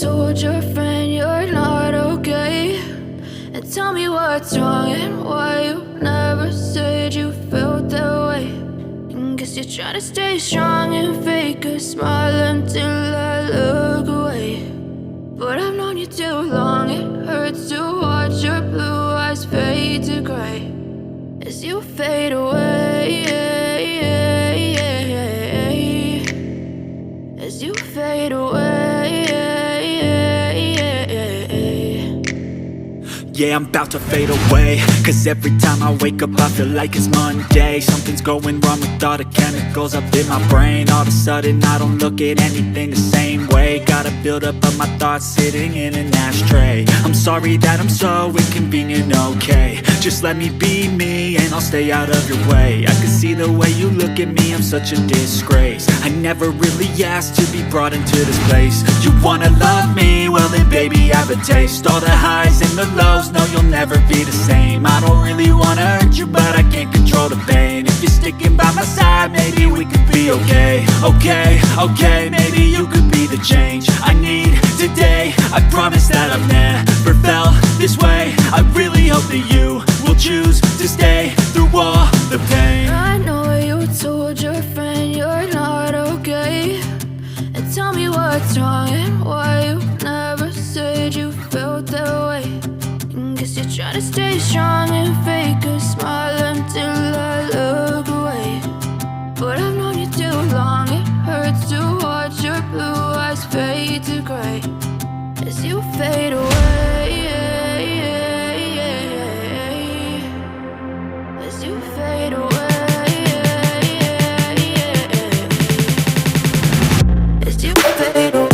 told your friend you're not okay, and tell me what's wrong and why you never said you felt that way. And guess you're trying to stay strong and fake a smile until I look away. But I've known you too long, it hurts to watch your blue eyes fade to gray as you fade away, as you fade away. Yeah, I'm about to fade away, cause every time I wake up I feel like it's Monday. Something's going wrong with all the chemicals up in my brain. All of a sudden I don't look at anything the same way. Gotta build up of my thoughts sitting in an ashtray. I'm sorry that I'm so inconvenient, okay. Just let me be me and I'll stay out of your way. I can see the way you look at me, I'm such a disgrace. I never really asked to be brought into this place. You wanna love me? Well then baby I have a taste. All the highs and the lows, no you'll never be the same. I don't really wanna hurt you but I can't control the pain. If you're sticking by my side maybe we could be okay. Okay, maybe you could be the change I need today. I promise that I've never felt this way. I really hope that you will choose to stay through all the pain. I know you told your friend you're not okay, and tell me what's wrong and why you never said you felt that way. And guess you're trying to stay strong and fake a smile until I look away. But I've known you too long, it hurts to watch your blue eyes fade to gray as you fade away, as you fade away, as you fade away.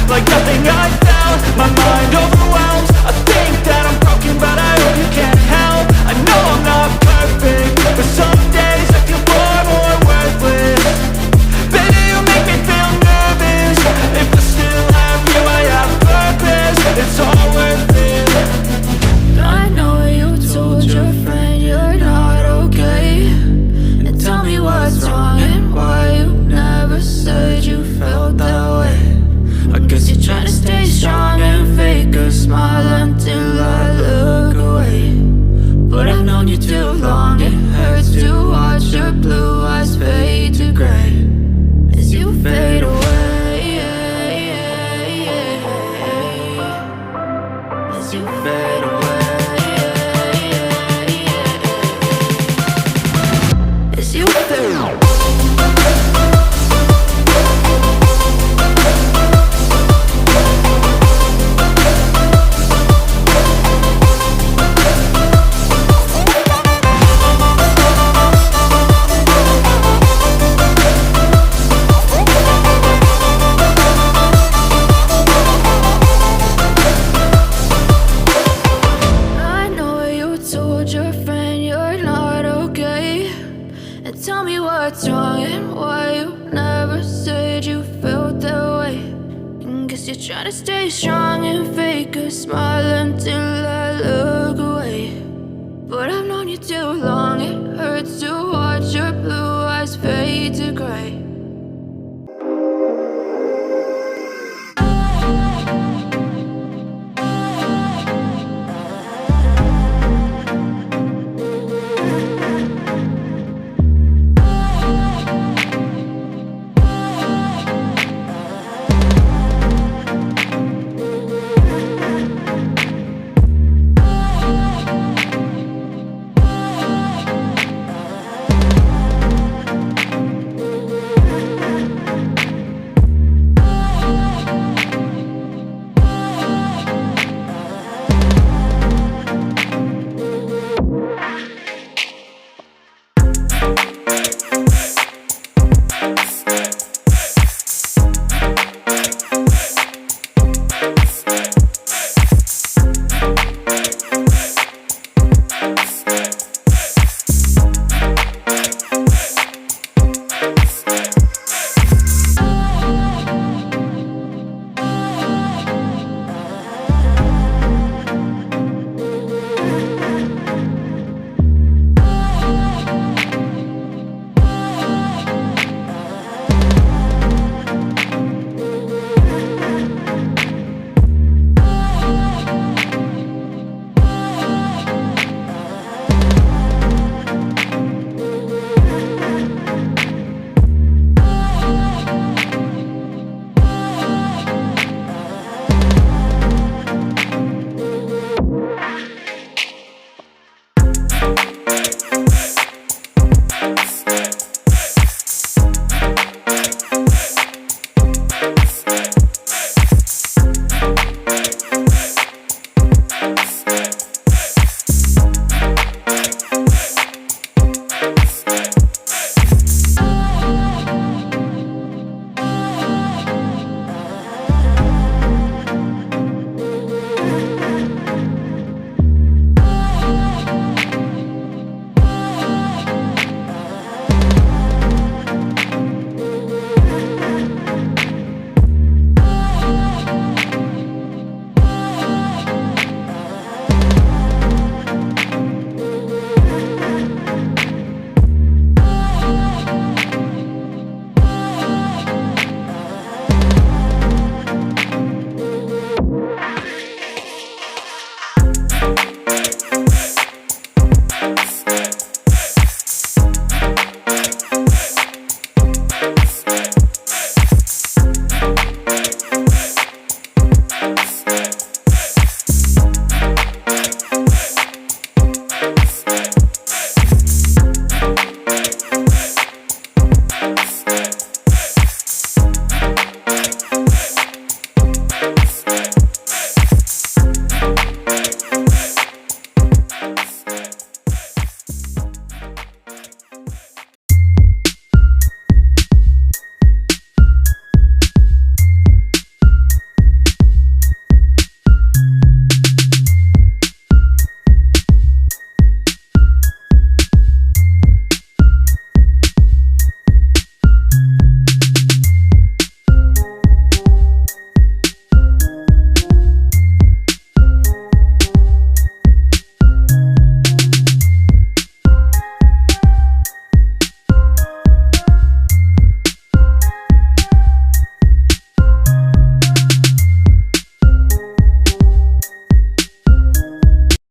Like nothing I felt, my mind overwhelmed. I think that I'm broken but I hope you can't help. I know I'm not perfect, but some days I feel far more worthless. Baby, you make me feel nervous. If I still have you, I have purpose. It's all worth it. I know you told your friend you're not okay, and tell me what's wrong and why you never said you felt that way. I guess you're trying to stay strong and fake a smile until I look away. But I've known you too long, it hurts to watch your blue eyes fade to gray as you fade away, as you fade away, as you fade away. Tell me what's wrong and why you never said you felt that way. And guess you're trying to stay strong and fake a smile until I look away. But I've known you too long, it hurts to watch your blue eyes fade to gray